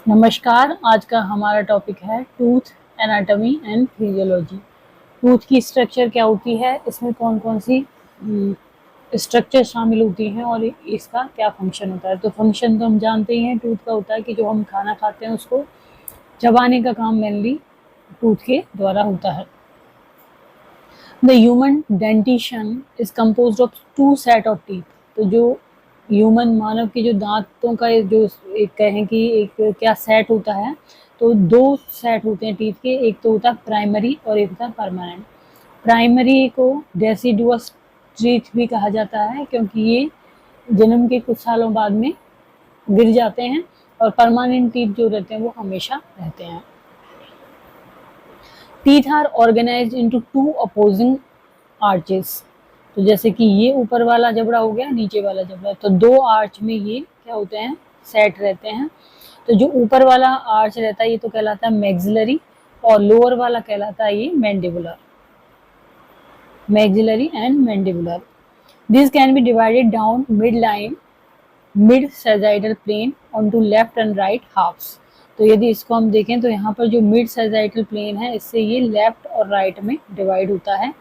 नमस्कार। आज का हमारा टॉपिक है tooth anatomy and physiology. Tooth की स्ट्रक्चर क्या होती है, इसमें कौन कौन सी स्ट्रक्चर शामिल होती हैं और इसका क्या फंक्शन होता है। तो फंक्शन तो हम जानते ही हैं, टूथ का होता है कि जो हम खाना खाते हैं उसको चबाने का काम मेनली टूथ के द्वारा होता है। The human dentition is compose of two set of teeth. तो जो ह्यूमन मानव के जो दांतों का जो एक कहें कि एक क्या सेट होता है, तो दो सेट होते हैं टीथ के। एक तो होता है प्राइमरी और एक होता है परमानेंट। प्राइमरी को डेसिडुअस टीथ भी कहा जाता है क्योंकि ये जन्म के कुछ सालों बाद में गिर जाते हैं, और परमानेंट टीथ जो रहते हैं वो हमेशा रहते हैं। Teeth are organised into two opposing arches. तो जैसे कि ये ऊपर वाला जबड़ा हो गया, नीचे वाला जबड़ा, तो दो आर्च में ये क्या होते हैं, सेट रहते हैं। तो जो ऊपर वाला आर्च रहता है ये तो कहलाता है मैक्सिलरी, और लोअर वाला कहलाता है ये mandibular. Maxillary and mandibular. This can be divided down mid line mid sagittal plane onto left and right halves. तो यदि इसको हम देखें तो यहाँ पर जो मिड सैजाइडल प्लेन है इससे ये लेफ्ट और राइट में डिवाइड होता है,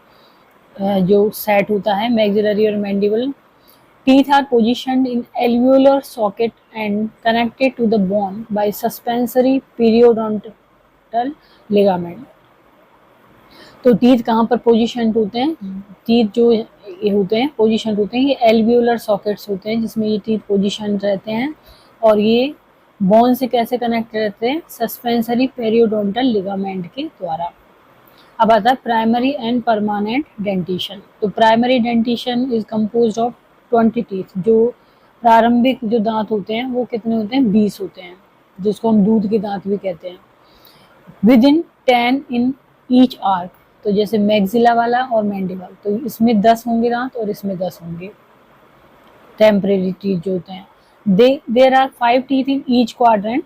जो सेट होता है मैक्सिलरी और mandible. Teeth are positioned in alveolar socket and connected to the bone by suspensory periodontal ligament. तो टीथ कहाँ पर पोजिशन होते हैं, टीथ जो ये होते हैं पोजिशन होते हैं, ये एल्वियोलर सॉकेट्स होते हैं जिसमें ये टीथ पोजिशन रहते हैं, और ये बोन से कैसे कनेक्ट रहते हैं, सस्पेंसरी पेरियोडोंटल लिगामेंट के द्वारा। अब आता है प्राइमरी एंड परमानेंट डेंटिशन। तो primary dentition is composed of 20 teeth. जो प्रारंभिक जो दांत होते हैं वो कितने होते हैं, 20 होते हैं, जिसको हम दूध के दांत भी कहते हैं। With in 10 in each arc. तो जैसे मैक्सिला वाला और मैंडिबल, तो इसमें 10 होंगे दांत और इसमें 10 होंगे टेम्परेरी टीथ जो होते हैं। There are 5 teeth in each quadrant.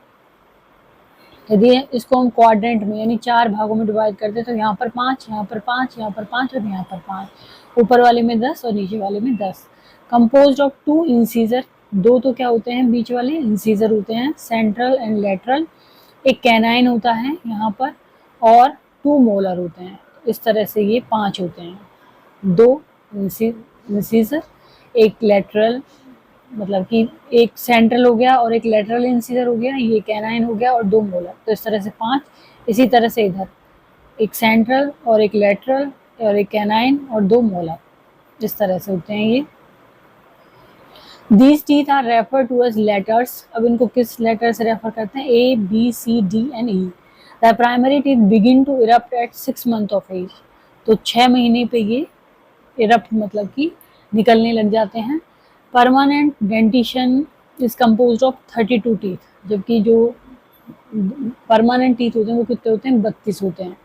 यदि इसको हम क्वाड्रेंट में यानी 4 भागों में डिवाइड करते हैं तो यहाँ पर 5, यहाँ पर 5, यहाँ पर 5 और यहाँ पर 5, ऊपर वाले में 10 और नीचे वाले में 10। Composed of 2 incisor. दो तो क्या होते हैं, बीच वाले इंसीजर होते हैं, सेंट्रल एंड लेटरल। एक कैनाइन होता है यहाँ पर, और 2 मोलर होते हैं। इस तरह से ये 5 होते हैं, 2 इंसीजर, एक लेटरल, मतलब कि एक सेंट्रल हो गया और एक लेटरल इंसीजर हो गया, ये कैनाइन हो गया, और 2 मोलर। तो इस तरह से 5। इसी तरह से इधर एक सेंट्रल और एक लेटरल और एक कैनाइन और 2 मोलर, इस तरह से होते हैं ये। These teeth are referred to as letters। अब इनको किस लेटर से रेफर करते हैं, A, B, C, D and E। The primary teeth begin to erupt at 6 month of age। तो 6 महीने पे ये erupt मतलब कि निकलने लग जाते हैं। Permanent dentition is compose of 32 teeth. जबकि जो परमानेंट टीथ होते हैं वो कितने होते हैं, 32 होते हैं।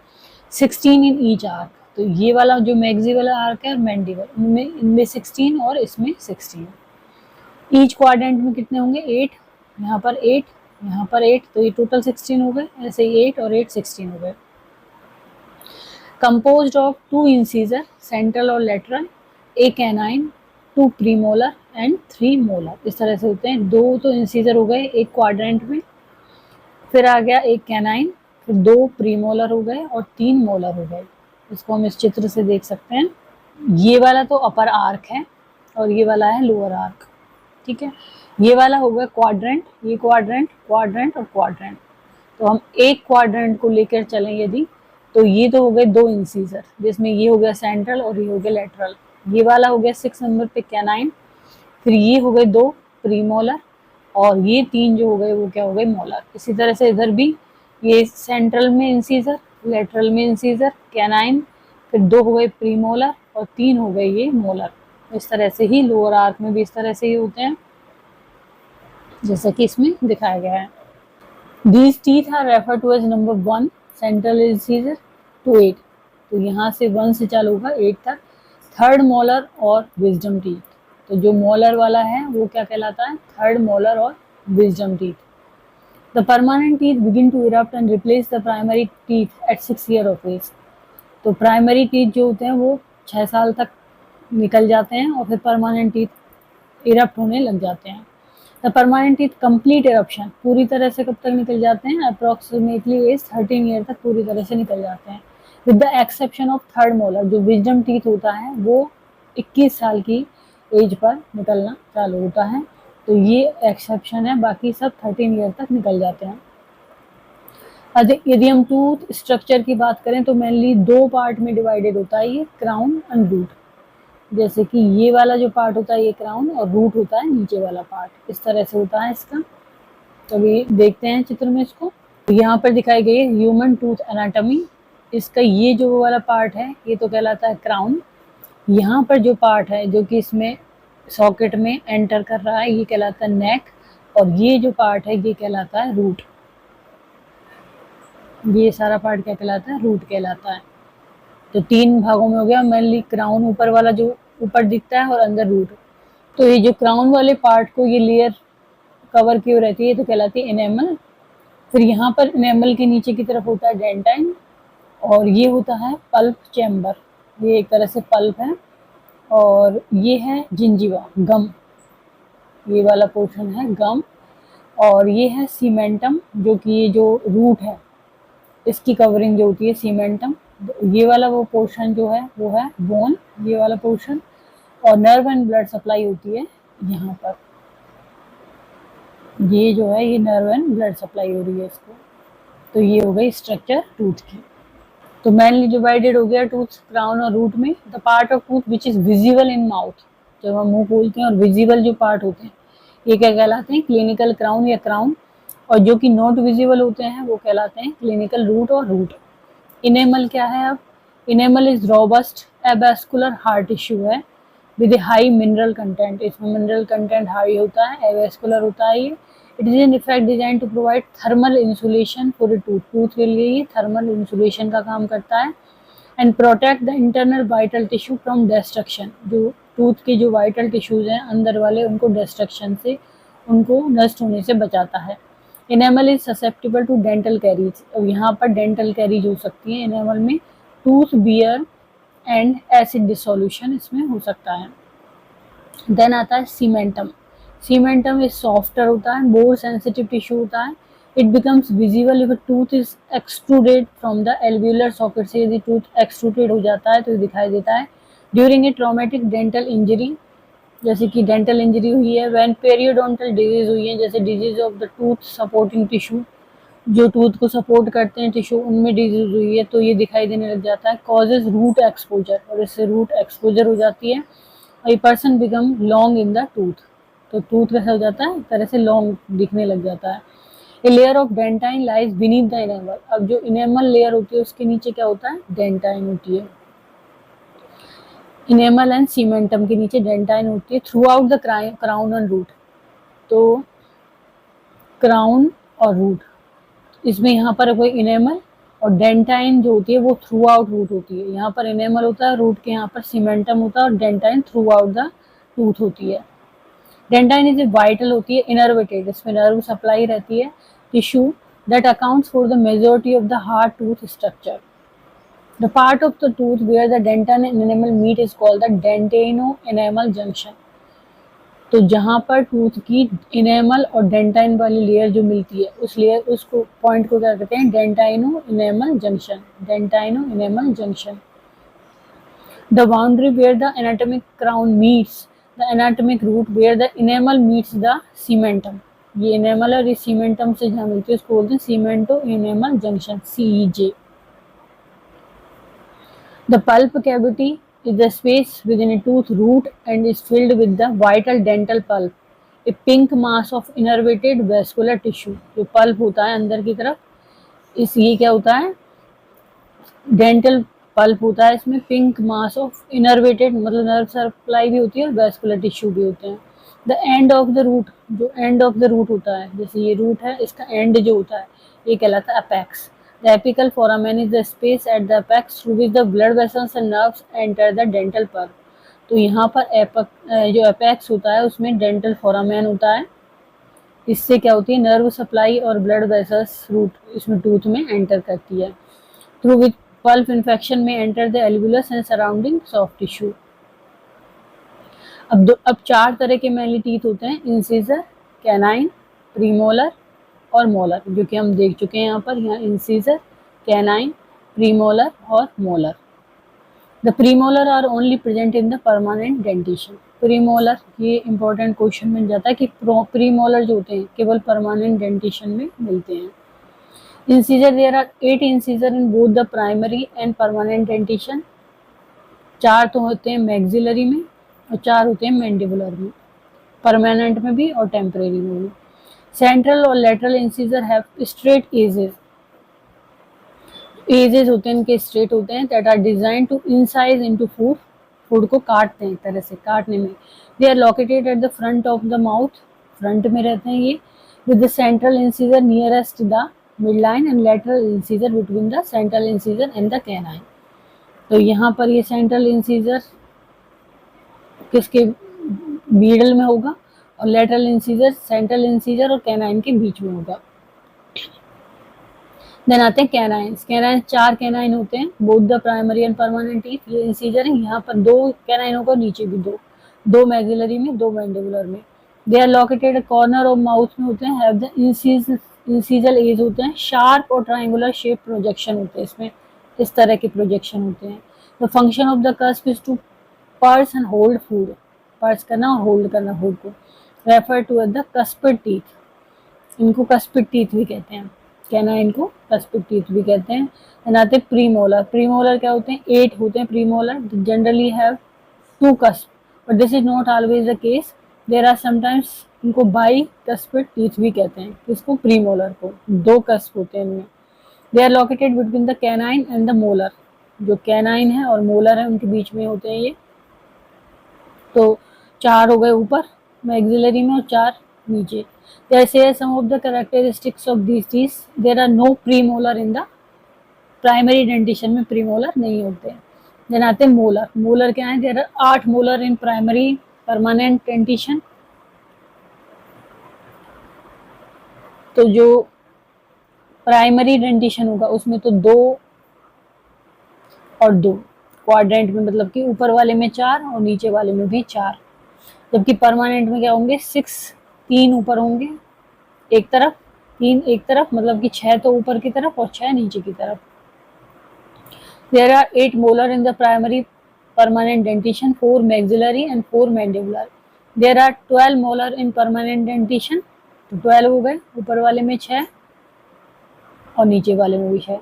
16 इन ईच आर्क। तो ये वाला जो मैक्सी वाला आर्क है और मैंडिबल, इनमें 16 और इसमें 16। ईच क्वाड्रेंट में कितने होंगे, 8, यहाँ पर 8, यहाँ पर 8, तो ये टोटल 16 हो गए। ऐसे ही 8 और 8 16 हो गए। कंपोज्ड ऑफ 2 इंसीजर, सेंट्रल और lateral, A canine, 2 premolar and 3 molar. इस तरह से होते हैं। 2 तो इंसीजर हो गए एक क्वाड्रेंट में, फिर आ गया एक कैनाइन, फिर 2 प्रीमोलर हो गए और 3 मोलर हो गए। इसको हम इस चित्र से देख सकते हैं। ये वाला तो अपर आर्क है और ये वाला है लोअर आर्क, ठीक है। ये वाला हो गया क्वाड्रेंट, ये क्वाड्रेंट, क्वाड्रेंट और क्वाड्रेंट। तो हम एक क्वाड्रेंट को लेकर चलें यदि, तो ये तो हो गए 2 इंसीजर, जिसमें ये हो गया सेंट्रल और ये हो गया लेटरल। ये वाला हो गया 6 नंबर पे कैनाइन, फिर ये हो गए 2 प्रीमोलर, और ये 3 जो हो गए वो क्या हो गए, मोलर। इसी तरह से इधर भी ये सेंट्रल में इंसीजर, लेटरल में इंसीजर, कैनाइन, फिर 2 हो गए प्रीमोलर और 3 हो गए ये मोलर। इस तरह से ही लोअर आर्क में भी इस तरह से ही होते हैं जैसा कि इसमें दिखाया गया है। These teeth are referred to as number 1 central incisor to 8। तो यहाँ से 1 से चालू होगा 8 तक। थर्ड मोलर और विजडम टीथ। तो जो मोलर वाला है वो क्या कहलाता है, थर्ड मोलर और wisdom teeth. The permanent teeth begin to erupt and replace the primary teeth at 6 year of age. तो प्राइमरी टीथ जो होते हैं वो 6 साल तक निकल जाते हैं और फिर परमानेंट टीथ इरप्ट होने लग जाते हैं। The permanent teeth complete eruption, पूरी तरह से कब तक निकल जाते हैं, अप्रोक्सीमेटली एज 13 ईयर तक पूरी तरह से निकल जाते हैं, with the exception of third molar, जो विजडम टीथ होता है वो 21 साल की एज पर निकलना चालू होता है, तो ये एक्सेप्शन है, बाकी सब 13 ईयर तक निकल जाते हैं। यदि हम टूथ स्ट्रक्चर की बात करें तो मेनली दो पार्ट में डिवाइडेड होता है ये, क्राउन एंड रूट। जैसे कि ये वाला जो पार्ट होता है ये क्राउन, और रूट होता है नीचे वाला पार्ट, इस तरह से होता है इसका। तो अभी देखते हैं चित्र में इसको। तो यहाँ पर दिखाई गई है ह्यूमन टूथ एनाटॉमी। इसका ये जो वाला पार्ट है ये तो कहलाता है क्राउन। यहाँ पर जो पार्ट है जो कि इसमें सॉकेट में एंटर कर रहा है ये कहलाता है नेक, और ये जो पार्ट है ये कहलाता है रूट। ये सारा पार्ट क्या कहलाता है, रूट कहलाता है। तो तीन भागों में हो गया, मेनली क्राउन ऊपर वाला जो ऊपर दिखता है और अंदर रूट। तो ये जो क्राउन वाले पार्ट को ये लेयर कवर की रहती है तो कहलाती है इनेमल। फिर यहाँ पर इनेमल के नीचे की तरफ होता है डेंटाइन, और ये होता है पल्प चैम्बर, ये एक तरह से पल्प है। और ये है जिंजीवा, गम, ये वाला पोर्शन है गम। और ये है सीमेंटम, जो कि ये जो रूट है इसकी कवरिंग जो होती है सीमेंटम। ये वाला वो पोर्शन जो है वो है बोन, ये वाला पोर्शन। और नर्व एंड ब्लड सप्लाई होती है यहाँ पर, ये जो है ये नर्व एंड ब्लड सप्लाई हो रही है इसको। तो ये हो गई स्ट्रक्चर टूथ की। तो मेनली डिवाइडेड हो गया टूथ क्राउन और रूट में। The part of tooth which is visible in mouth, जब हम मुंह खोलते हैं और विजिबल जो पार्ट होते हैं ये क्या कहलाते हैं, क्लिनिकल क्राउन या क्राउन। और जो कि नॉट विजिबल होते हैं वो कहलाते हैं क्लिनिकल रूट और रूट। इनेमल क्या है, अब enamel is robust avascular hard tissue है विद हाई मिनरल कंटेंट, इसमें मिनरल कंटेंट हाई होता है, एवेस्कुलर होता है ये। It is in effect design to provide thermal insulation for tooth, tooth के लिए ये थर्मल इंसुलेशन का काम करता है। And protect the internal vital tissue from destruction, जो टूथ के जो वाइटल टिश्यूज हैं अंदर वाले उनको डिस्ट्रक्शन से, उनको नष्ट होने से बचाता है। Enamel is susceptible to dental caries, अब यहाँ पर डेंटल कैरीज हो सकती है इनेमल में, tooth wear and acid dissolution इसमें हो सकता है। देन आता है सीमेंटम। सीमेंटम इज सॉफ्टर होता है, मोर सेंसिटिव टिश्यू होता है। It becomes visible if tooth is extruded from the alveolar socket, से यदि टूथ एक्सट्रूडेड हो जाता है तो दिखाई देता है। During a traumatic dental injury, जैसे कि डेंटल इंजरी हुई है, व्हेन पेरियोडोंटल डिजीज हुई है, जैसे disease of the tooth supporting tissue, जो टूथ को सपोर्ट करते हैं टिश्यू, उनमें डिजीज हुई है तो ये दिखाई देने लग जाता है। कॉजेज रूट एक्सपोजर, और इससे रूट एक्सपोजर हो जाती है। A person become long in the tooth, तो टूथ कैसा हो जाता है, एक तरह से लॉन्ग दिखने लग जाता है। A layer of dentine lies beneath the enamel, अब जो इनेमल लेयर होती है उसके नीचे क्या होता है, डेंटाइन होती है। इनेमल एंड सीमेंटम के नीचे डेंटाइन होती है। Throughout the crown and root, तो क्राउन और रूट, इसमें यहाँ पर कोई इनेमल और डेंटाइन जो होती है वो थ्रू आउट रूट होती है। यहाँ पर इनेमल होता है, रूट के यहाँ पर सीमेंटम होता है, और dentine through out the tooth होती है। डेंटाइन इज वाइटल होती है, इनर्वेटेड, इसमें नर्व सप्लाई रहती है, tissue that accounts for the majority of the hard tooth structure. The part of the tooth where the dentine and enamel meet is called the dentino enamel junction. तो जहाँ पर tooth की enamel और dentine वाली layer जो मिलती है उस लेयर, उसको पॉइंट को क्या कहते हैं, dentino enamel junction, dentino enamel junction. The boundary where the anatomic crown meets the anatomic root where the enamel meets the cementum, ये इनेमल और ये सीमेंटम से जहाँ मिलती है उसको बोलते हैं cemento enamel junction, CEJ। The pulp cavity is the space within a tooth root and is filled with the vital dental pulp, a pink mass of innervated vascular tissue। जो पल्प होता है अंदर की तरफ, इस ये क्या होता है, डेंटल पल्प होता है, इसमें पिंक मास ऑफ इनर्वेटेड, मतलब नर्व सप्लाई भी होती है और वैस्कुलर टिश्यू भी होते हैं। The end of the root, जो एंड ऑफ द रूट होता है, जैसे ये रूट है, इसका एंड जो होता है ये कहलाता है apex. The apical foramen is the space at the apex through which the blood vessels and nerves enter the dental pulp। तो यहाँ पर जो अपेक्स होता है उसमें डेंटल फोरामेन होता है, इससे क्या होती है, नर्व सप्लाई और ब्लड वेसल्स रूट इसमें टूथ में एंटर करती है। थ्रू विच पल्प इन्फेक्शन में enter the alveolus and surrounding soft tissue. अब चार तरह के मेनली टीथ होते हैं, इंसिजर, कैनाइन, प्रीमोलर और मोलर, जो कि हम देख चुके हैं यहाँ पर, यहाँ इंसीजर, कैनाइन, प्रीमोलर और molar. The premolar are only present in the permanent dentition. Premolar, ये इंपॉर्टेंट क्वेश्चन बन जाता है कि प्रीमोलर जो होते हैं केवल परमानेंट डेंटिशन में मिलते हैं। Incisor, there are 8 incisor in both the primary and permanent dentition. 4 तो होते हैं मैक्सिलरी में और 4 होते हैं मैंडिबुलर में, परमानेंट में भी और टेम्परेरी में भी। सेंट्रल और lateral incisor have straight edges. Edges होते हैं इनके स्ट्रेट होते हैं, that are design to incise into food, food को काटते हैं एक तरह से, काटने में। They are located at the front of the mouth, front में रहते हैं ये, with the central incisor nearest the mid line and lateral incisor between the central incisor and the canine. तो यहाँ पर ये सेंट्रल इंसीजर किसके मिडल में होगा और लेटरल इंसीजर सेंट्रल इंसीजर और कैनाइन के बीच में होगा। देन आते हैं कैनाइन्स। कैनाइन 4 कैनाइन होते हैं, both the primary and permanent teeth. ये इंसीजर है, यहाँ पर 2 कैनाइन होगा, नीचे भी 2 मैक्सिलरी में, 2 मैंडिबुलर में। They are located corner of mouth में होते हैं, हैव द इंसीजल एज होते हैं, शार्प और ट्रायंगुलर शेप प्रोजेक्शन होते हैं इसमें, इस तरह के प्रोजेक्शन होते हैं। The function of the cusp is to pierce and hold food, pierce करना और होल्ड करना फूड को। Refer to at the cuspid teeth, इनको कस्पिड टीथ भी कहते हैं, कैनाइन को कस्पिड टीथ भी कहते हैं। एंड आते हैं प्रीमोलर। प्रीमोलर क्या होते हैं? 8 होते हैं premolar, generally have 2 cusp, but this is not always the case. There are sometimes इनको बाई कस्पिड टीथ भी कहते हैं, किसको? प्रीमोलर को। 2 कस्प होते हैं इनमें। They are located between the canine and the molar, जो कैनाइन है और मोलर है उनके बीच में होते हैं ये। तो 4 हो गए ऊपर मैक्सिलरी में और 4 नीचे। जैसे some of the characteristics of these teeth, there are no premolar in the primary dentition में premolar नहीं होते हैं। Then आते हैं molar। molar क्या है? There are 8 molar in primary permanent dentition। तो जो प्राइमरी डेंटिशन होगा उसमें तो 2 और 2 क्वाड्रेंट में, मतलब कि ऊपर वाले में 4 और नीचे वाले में भी 4। जबकि परमानेंट में क्या होंगे? 6, 3 ऊपर होंगे एक तरफ, 3 एक तरफ, मतलब कि 6 तो ऊपर की तरफ और 6 नीचे की तरफ। There are 8 molar in the primary permanent dentition, 4 maxillary and 4 mandibular. There are 12 molar in permanent dentition, तो 12 हो गए, ऊपर वाले में 6 और नीचे वाले में भी 6।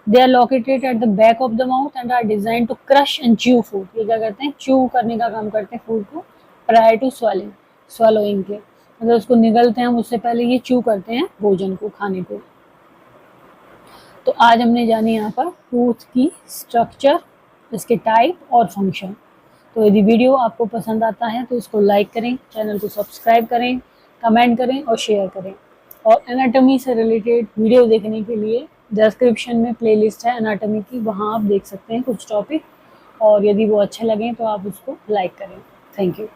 They are located at the back of the mouth and are designed to crush and chew food। ये क्या करते हैं? chew करने का काम करते हैं फूड को, prior to swallowing के, मतलब उसको निगलते हैं हम, उससे पहले ये चू करते हैं भोजन को, खाने को। तो आज हमने जानी यहाँ पर टूथ की स्ट्रक्चर, इसके टाइप और फंक्शन। तो यदि वीडियो आपको पसंद आता है तो इसको लाइक करें, चैनल को सब्सक्राइब करें, कमेंट करें और शेयर करें। और एनाटॉमी से रिलेटेड वीडियो देखने के लिए डिस्क्रिप्शन में प्लेलिस्ट है एनाटॉमी की, वहाँ आप देख सकते हैं कुछ टॉपिक, और यदि वो अच्छे लगें तो आप उसको लाइक करें। Thank you.